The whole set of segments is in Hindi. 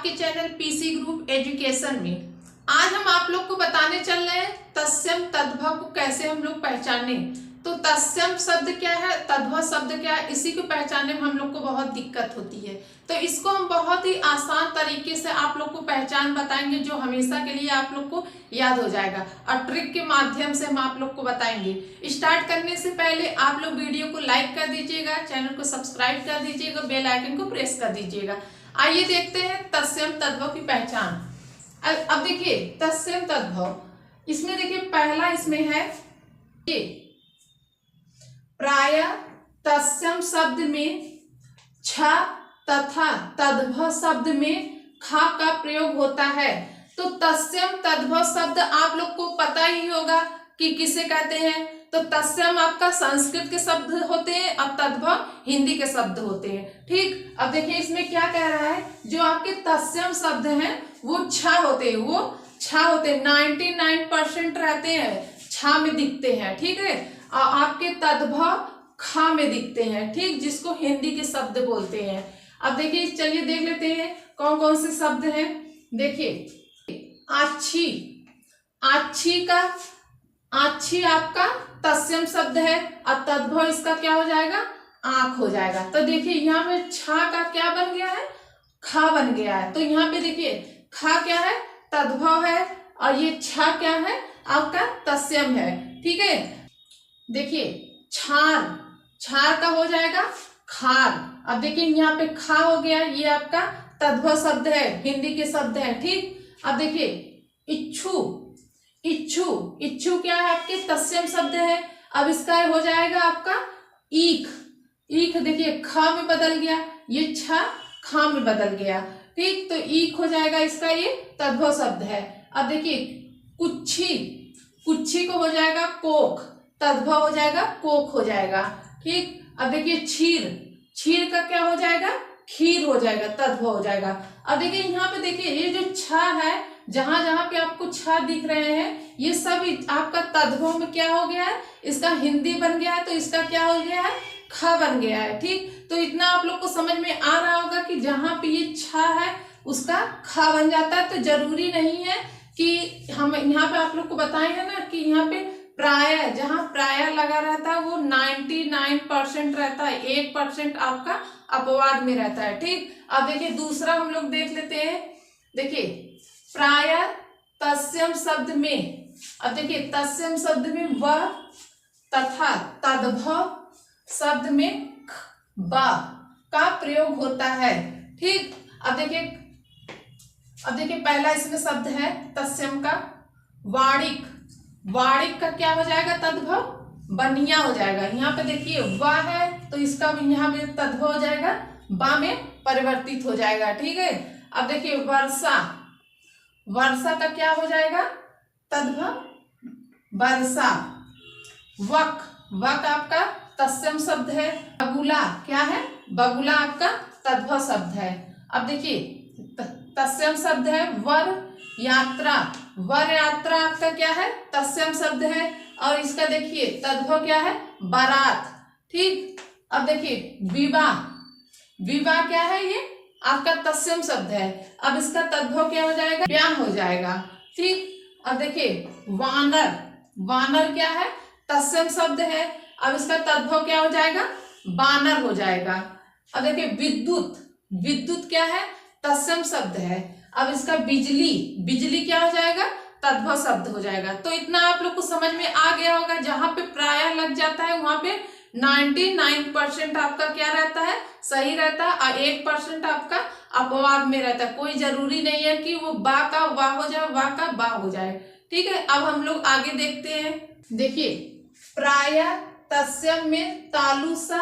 आपके चैनल पीसी ग्रुप एजुकेशन में। आज हम आप लोग को बताने चल रहे हैं तत्सम तद्भव को कैसे हम लोग पहचाने। तो तत्सम शब्द क्या है, तद्भव शब्द क्या है, इसी को पहचानने में हम लोग को बहुत दिक्कत होती है। तो इसको हम बहुत ही आसान तरीके से आप लोग को पहचान बताएंगे, जो हमेशा के लिए आप लोग को याद हो जाएगा और ट्रिक के माध्यम से हम आप लोग को बताएंगे। स्टार्ट करने से पहले आप लोग वीडियो को लाइक कर दीजिएगा, चैनल को सब्सक्राइब कर दीजिएगा, बेल आइकन को प्रेस कर दीजिएगा। आइए देखते हैं तत्सम तद्भव की पहचान। अब देखिए तत्सम तद्भव, इसमें देखिए पहला इसमें है ये प्राय तत्सम शब्द में छ तथा तद्भव शब्द में खा का प्रयोग होता है। तो तत्सम तद्भव शब्द आप लोग को पता ही होगा कि किसे कहते हैं। तो तत्सम आपका संस्कृत के शब्द होते हैं और तद्भव हिंदी के शब्द होते हैं। ठीक, अब देखिए इसमें क्या कह रहा है, जो आपके तत्सम शब्द हैं वो छा होते हैं, वो छा होते हैं, 99% रहते हैं, छा में दिखते हैं। ठीक है, और आपके तद्भव खा में दिखते हैं। ठीक, जिसको हिंदी के शब्द बोलते हैं। अब देखिए चलिए देख लेते हैं कौन कौन से शब्द हैं। देखिए आछी, आछी आपका तत्सम शब्द है और तद्भव इसका क्या हो जाएगा, आंख हो जाएगा। तो देखिए यहाँ पे छा का क्या बन गया है, खा बन गया है। तो यहाँ पे देखिए खा क्या है, तद्भव है, और ये छा क्या है, आपका तत्सम है। ठीक है, देखिए छार, छार का हो जाएगा खार। अब देखिए यहाँ पे खा हो गया, ये आपका तद्भव शब्द है, हिंदी के शब्द है। ठीक, अब देखिए इच्छु, इच्छु, इच्छु क्या है, आपके तत्सम शब्द है। अब इसका हो जाएगा आपका ईख, ईख देखिए खा में बदल गया, ये छा खा में बदल गया। ठीक, तो ईख हो जाएगा इसका, ये तद्भव शब्द है। अब देखिए कुच्छी, कुच्छी को हो जाएगा कोख, तद्भव हो जाएगा कोख हो जाएगा। ठीक, अब देखिए क्षीर, क्षीर का क्या हो जाएगा, खीर हो जाएगा, तद्भव हो जाएगा। अब देखिए यहाँ पे देखिए ये जो छा है, जहां जहां पे आपको छा दिख रहे हैं, ये सब आपका तद्भव में क्या हो गया है, इसका हिंदी बन गया है, तो इसका क्या हो गया है, खा बन गया है। ठीक, तो इतना आप लोग को समझ में आ रहा होगा कि जहां पे ये छा है उसका खा बन जाता है। तो जरूरी नहीं है कि हम यहाँ पे आप लोग को बताए हैं ना कि यहाँ पे प्राय, जहां प्राय लगा रहता है वो 99% रहता है, 1% आपका अपवाद में रहता है। ठीक, अब देखिए दूसरा हम लोग देख लेते हैं। देखिए प्राय तत्सम शब्द में, अब देखिए तत्सम शब्द में व तथा तद्भव शब्द में ब का प्रयोग होता है। ठीक, अब देखिए पहला इसमें शब्द है तत्सम का वाणिक, वाणिक का क्या हो जाएगा, तद्भव बनिया हो जाएगा। यहाँ पे देखिए व है तो इसका भी यहाँ पे तद्भव हो जाएगा, बा में परिवर्तित हो जाएगा। ठीक है, अब देखिए वर्षा, वर्षा का क्या हो जाएगा, तद्भव वर्षा। वक, वक आपका तत्सम शब्द है। बगुला क्या है, बगुला आपका तद्भव शब्द है। अब देखिए तत्सम शब्द है वर यात्रा, वर यात्रा आपका क्या है, तत्सम शब्द है, और इसका देखिए तद्भव क्या है, बारात। ठीक, अब देखिए विवाह, विवाह क्या है, ये आपका तत्सम शब्द है। अब इसका तद्भव क्या हो जाएगा, ब्याह हो जाएगा। ठीक, अब देखिए वानर, वानर क्या है, तत्सम शब्द है। अब इसका तद्भव क्या हो जाएगा, बानर हो जाएगा। अब देखिए विद्युत, विद्युत क्या है, तत्सम शब्द है। अब इसका बिजली, बिजली क्या हो जाएगा, तद्भव शब्द हो जाएगा। तो इतना आप लोग को समझ में आ गया होगा, जहां पे प्राय लग जाता है वहां पे 99% आपका क्या रहता है, सही रहता है, और 1% आपका अपवाद में रहता है। कोई जरूरी नहीं है कि वो बा का वाह हो जाए, वाह का बा हो जाए। ठीक है, अब हम लोग आगे देखते हैं। देखिए प्राय तत्सम में तालुसा,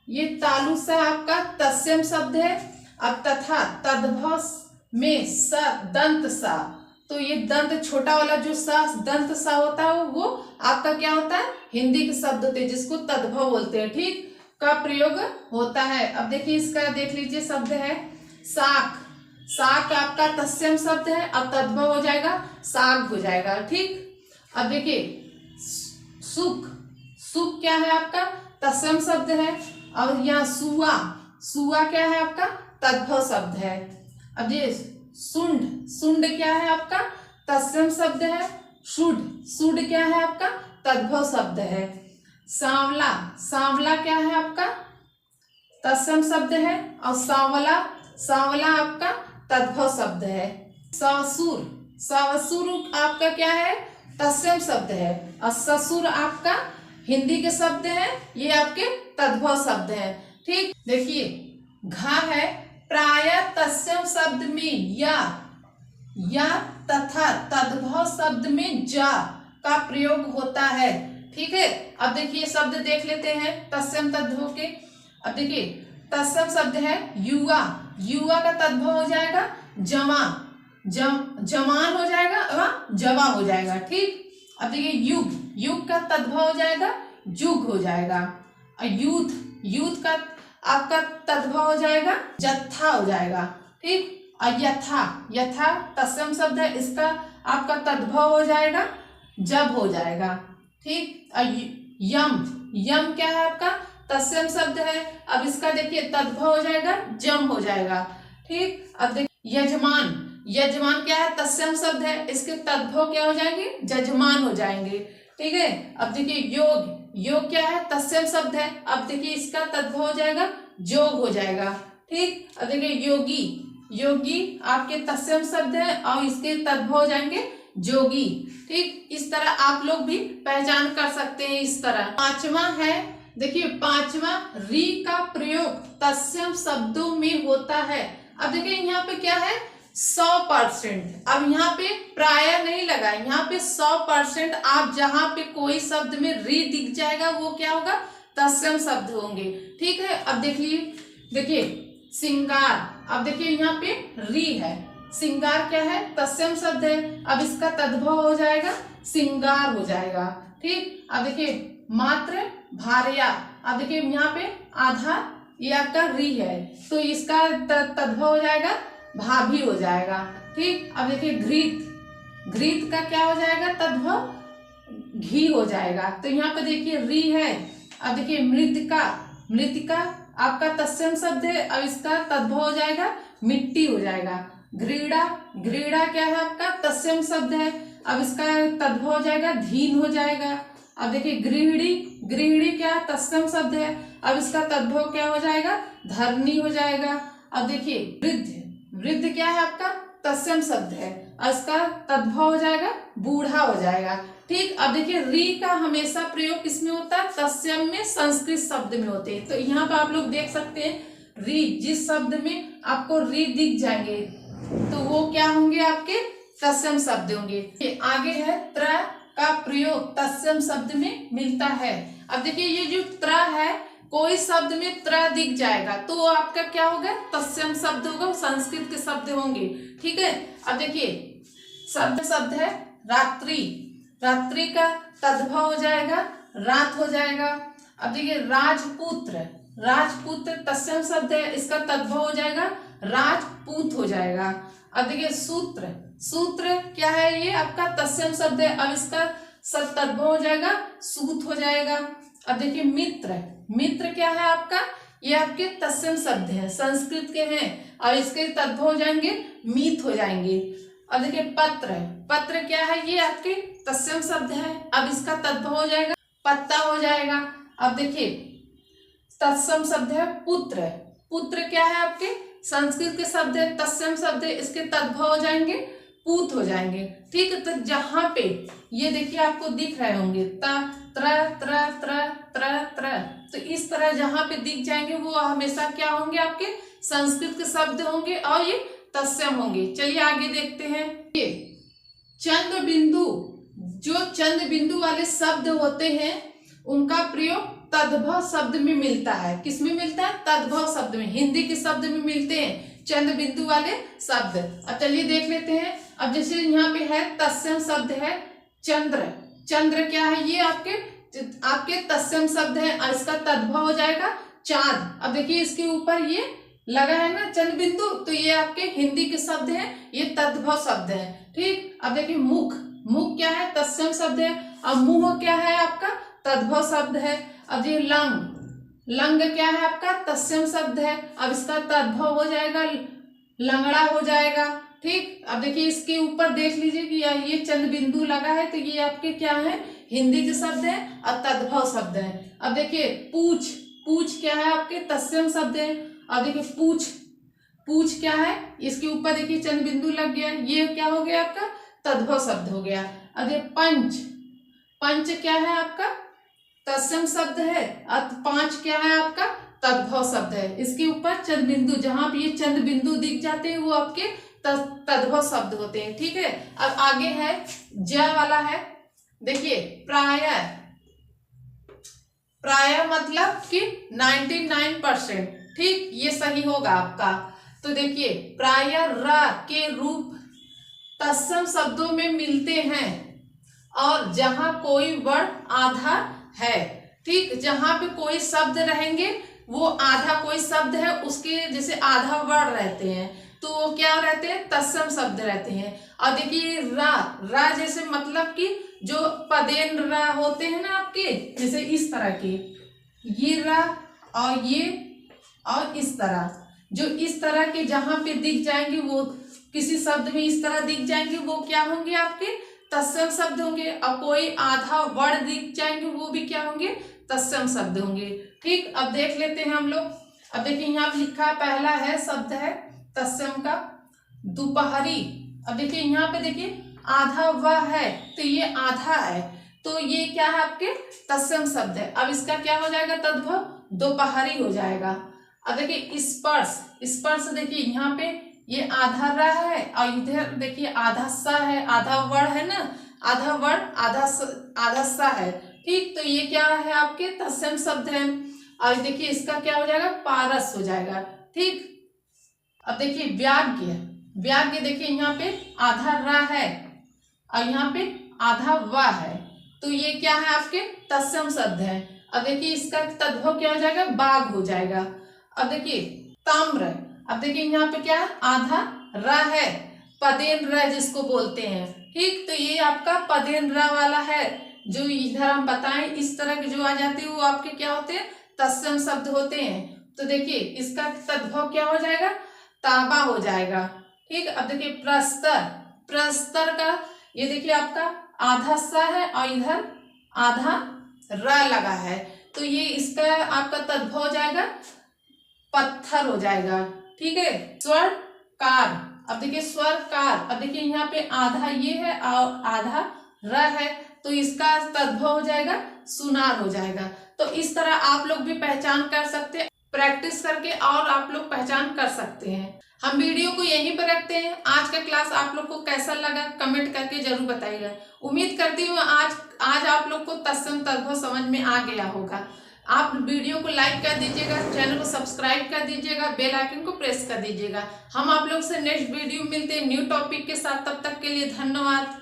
ये तालुसा आपका तत्सम शब्द है। अब तथा तद्भव में स दंत सा, तो ये दंत छोटा वाला जो सा दंत सा होता है वो आपका क्या होता है, हिंदी के शब्द होते हैं, जिसको तद्भव बोलते हैं। ठीक, का प्रयोग होता है। अब देखिए इसका देख लीजिए शब्द है साक, साक आपका तत्सम शब्द है, अब तद्भव हो जाएगा साग हो जाएगा। ठीक, अब देखिए सुख, सुख क्या है आपका, तत्सम शब्द है। और यहाँ सुआ, सुआ क्या है आपका, तद्भव शब्द है। अब ये सुंड, सुंड क्या है आपका तत्सम शब्द है। शुड, शुड क्या है आपका तद्भव शब्द है। सांवला, सांवला क्या है आपका तत्सम शब्द है। और सांवला, सांवला आपका तद्भव शब्द है। ससुर, ससुर आपका क्या है तत्सम शब्द है। और ससुर आपका हिंदी के शब्द है, ये आपके तद्भव शब्द है। ठीक, देखिए घा है, प्राय तत्सम शब्द में या तथा तद्भव शब्द में जा का प्रयोग होता है। ठीक है, अब देखिए शब्द देख लेते हैं तत्सम तद्भव के। अब देखिए तत्सम शब्द है युवा, युवा का तद्भव हो जाएगा जवा, जवान हो जाएगा व जवा हो जाएगा। ठीक, अब देखिए युग, युग का तद्भव हो जाएगा जुग हो जाएगा। और यूथ, यूथ का आपका तद्भव हो जाएगा जत्था हो जाएगा। ठीक, और यथा, यथा तत्सम शब्द है, इसका आपका तद्भव हो जाएगा जब हो जाएगा। ठीक, और यम, यम क्या है आपका तत्सम शब्द है, अब इसका देखिए तद्भव हो जाएगा जम हो जाएगा। ठीक, अब देखिए यजमान, यजमान क्या है तत्सम शब्द है, इसके तद्भव क्या हो जाएंगे जजमान हो जाएंगे। ठीक है, अब देखिए योग, योग क्या है तत्सम शब्द है, अब देखिए इसका तद्भव हो जाएगा जोग हो जाएगा। ठीक, अब देखिए योगी, योगी आपके तत्सम शब्द है और इसके तद्भव हो जाएंगे जोगी। ठीक, इस तरह आप लोग भी पहचान कर सकते हैं इस तरह। पांचवा है, देखिए पांचवा री का प्रयोग तत्सम शब्दों में होता है। अब देखिए यहाँ पे क्या है 100%, अब यहाँ पे प्राय नहीं लगा, यहाँ पे 100%। आप जहां पे कोई शब्द में री दिख जाएगा वो क्या होगा तत्सम शब्द होंगे। ठीक है, अब देखिए, देखिए सिंगार, अब देखिए यहाँ पे री है, सिंगार क्या है तत्सम शब्द है, अब इसका तद्भव हो जाएगा सिंगार हो जाएगा। ठीक, अब देखिए मात्र भार्या, अब देखिए यहाँ पे आधा ये आपका री है तो इसका तद्भव हो जाएगा भाभी हो जाएगा। ठीक, अब देखिए घृत, घृत का क्या हो जाएगा तद्भव घी हो जाएगा, तो यहाँ पे देखिए री है। अब देखिए मृतिका, मृतिका आपका तत्सम शब्द है, अब इसका तद्भव हो जाएगा मिट्टी हो जाएगा। घृणा, घृणा क्या है आपका तत्सम शब्द है, अब इसका तद्भव हो जाएगा धीन हो जाएगा। अब देखिए गृहिणी, गृहिणी क्या तत्सम शब्द है, अब इसका तद्भव क्या हो जाएगा धरनी हो जाएगा। अब देखिए वृद्ध, वृद्ध क्या है आपका तत्सम शब्द है, इसका तद्भव हो जाएगा बूढ़ा हो जाएगा। ठीक, अब देखिए री का हमेशा प्रयोग किसमें होता है तत्सम में, संस्कृत शब्द में होते हैं। तो यहाँ पर आप लोग देख सकते हैं री, जिस शब्द में आपको री दिख जाएंगे तो वो क्या होंगे आपके तत्सम शब्द होंगे। आगे है त्र का प्रयोग तत्सम शब्द में मिलता है। अब देखिए ये जो त्र है, कोई शब्द में त्र दिख जाएगा तो वो आपका क्या होगा तत्सम शब्द होगा, संस्कृत के शब्द होंगे। ठीक है, अब देखिए शब्द, शब्द है रात्रि, रात्रि का तद्भव हो जाएगा रात हो जाएगा। अब देखिए राजपुत्र, राजपुत्र तत्सम शब्द है, इसका तद्भव हो जाएगा राजपूत हो जाएगा। अब देखिए सूत्र, सूत्र क्या है ये आपका तत्सम शब्द है, अब इसका सब तद्भव हो जाएगा सूत हो जाएगा। अब देखिए मित्र, मित्र क्या है आपका ये आपके तत्सम शब्द है, संस्कृत के हैं और इसके तद्भव हो जाएंगे मीत हो जाएंगे। अब देखिए पत्र, पत्र क्या है ये आपके तत्सम शब्द है, अब इसका तद्भव हो जाएगा पत्ता हो जाएगा। अब देखिए तत्सम शब्द है पुत्र, पुत्र क्या है आपके संस्कृत के शब्द है, तत्सम शब्द है, इसके तद्भव हो जाएंगे पूत हो जाएंगे। ठीक है, तो जहां पे ये देखिए आपको दिख रहे होंगे ता त्र त्र त्र त्र त्र, तो इस तरह जहां पे दिख जाएंगे वो हमेशा क्या होंगे आपके संस्कृत के शब्द होंगे और ये तत्सम होंगे। चलिए आगे देखते हैं। ये चंद्र बिंदु, जो चंद्र बिंदु वाले शब्द होते हैं उनका प्रयोग तद्भव शब्द में मिलता है। किसमें मिलता है तद्भव शब्द में, हिंदी के शब्द में मिलते हैं चंद्र बिंदु वाले शब्द। अब चलिए देख लेते हैं। अब जैसे यहाँ पे है तत्सम शब्द है चंद्र, चंद्र क्या है ये आपके तत्सम शब्द है और इसका तद्भव हो जाएगा चांद। अब देखिए इसके ऊपर ये लगा है ना चंद्र बिंदु, तो ये आपके हिंदी के शब्द हैं, ये तद्भव शब्द है। ठीक, अब देखिए मुख, मुख क्या है तत्सम शब्द है और मुंह क्या है आपका तद्भव शब्द है। अब ये लंग, लंग क्या है आपका तत्सम शब्द है, अब इसका तद्भव हो जाएगा लंगड़ा हो जाएगा। ठीक, अब देखिए इसके ऊपर देख लीजिए कि ये चंद बिंदु लगा है, तो ये आपके क्या है, हिंदी के शब्द है और तद्भव शब्द है। अब देखिए पूछ, पूछ क्या है आपके तत्सम शब्द है। अब देखिए पूछ, पूछ क्या है, इसके ऊपर देखिए चंद बिंदु लग गया, ये क्या हो गया आपका तद्भव शब्द हो गया। अब देखिए पंच, पंच क्या है आपका तत्सम शब्द है और पांच क्या है आपका तद्भव शब्द है। इसके ऊपर चंद बिंदु, जहां पे ये चंद बिंदु दिख जाते हैं वो आपके तद्भव शब्द होते हैं। ठीक है, अब आगे है ज वाला है। देखिए प्रायः, प्रायः मतलब कि 99%, ठीक, ये सही होगा आपका। तो देखिए प्रायः र के रूप तत्सम शब्दों में मिलते हैं और जहां कोई वर्ण आधा है, ठीक, जहां पे कोई शब्द रहेंगे वो आधा कोई शब्द है उसके जैसे आधा वर्ण रहते हैं तो वो क्या रहते हैं तत्सम शब्द रहते हैं। और देखिए रा, रा जैसे मतलब कि जो पदेन रा होते हैं ना आपके, जैसे इस तरह के ये रा और ये और इस तरह, जो इस तरह के जहां पे दिख जाएंगे वो किसी शब्द में इस तरह दिख जाएंगे वो क्या होंगे आपके तत्सम शब्द होंगे। और कोई आधा वर्ण दिख जाएंगे वो भी क्या होंगे तत्सम शब्द होंगे। ठीक, अब देख लेते हैं हम लोग। अब देखिए यहाँ पे लिखा है, पहला है शब्द है तत्सम का दोपहरी। अब देखिए यहाँ पे देखिए आधा वह है तो ये आधा है, तो ये क्या है आपके तत्सम शब्द है। अब इसका क्या हो जाएगा तद्भव दोपहरी हो जाएगा। अब देखिए स्पर्श, स्पर्श देखिए यहाँ पे ये आधा र है और इधर देखिए आधा सा है, आधा वर्ण है ना, आधा वर्ण आधा सा है। ठीक, तो ये क्या है आपके तत्सम शब्द है। और देखिए इसका क्या हो जाएगा पारस हो जाएगा। ठीक, अब देखिए व्याज्ञ, व्याज्ञ देखिए यहाँ पे आधा रा है और यहाँ पे आधा वा है, तो ये क्या है आपके तत्सम शब्द है। अब देखिए इसका तद्भव क्या हो जाएगा बाघ हो जाएगा। अब देखिए ताम्र, अब देखिए यहाँ पे क्या है आधा रा है, पदेन रा जिसको बोलते हैं। ठीक, तो ये आपका पदेन रा वाला है, जो इधर हम बताएं इस तरह के जो आ जाते हैं वो आपके क्या होते हैं तत्सम शब्द होते हैं। तो देखिए इसका तद्भव क्या हो जाएगा ताबा हो जाएगा। ठीक, अब देखिए प्रस्तर, प्रस्तर का ये देखिए आपका आधा सा है और इधर आधा रा लगा है, तो ये इसका आपका तद्भव हो जाएगा पत्थर हो जाएगा। ठीक है, स्वर कार, अब देखिए स्वर कार, अब देखिए यहाँ पे आधा ये है और आधा र है, तो इसका तद्भव हो जाएगा सुनार हो जाएगा। तो इस तरह आप लोग भी पहचान कर सकते हैं, प्रैक्टिस करके और आप लोग पहचान कर सकते हैं। हम वीडियो को यहीं पर रखते हैं। आज का क्लास आप लोग को कैसा लगा कमेंट करके जरूर बताइएगा। उम्मीद करती हूँ आज आप लोग को तत्सम तद्भव समझ में आ गया होगा। आप वीडियो को लाइक कर दीजिएगा, चैनल को सब्सक्राइब कर दीजिएगा, बेल आइकन को प्रेस कर दीजिएगा। हम आप लोग से नेक्स्ट वीडियो मिलते हैं न्यू टॉपिक के साथ। तब तक के लिए धन्यवाद।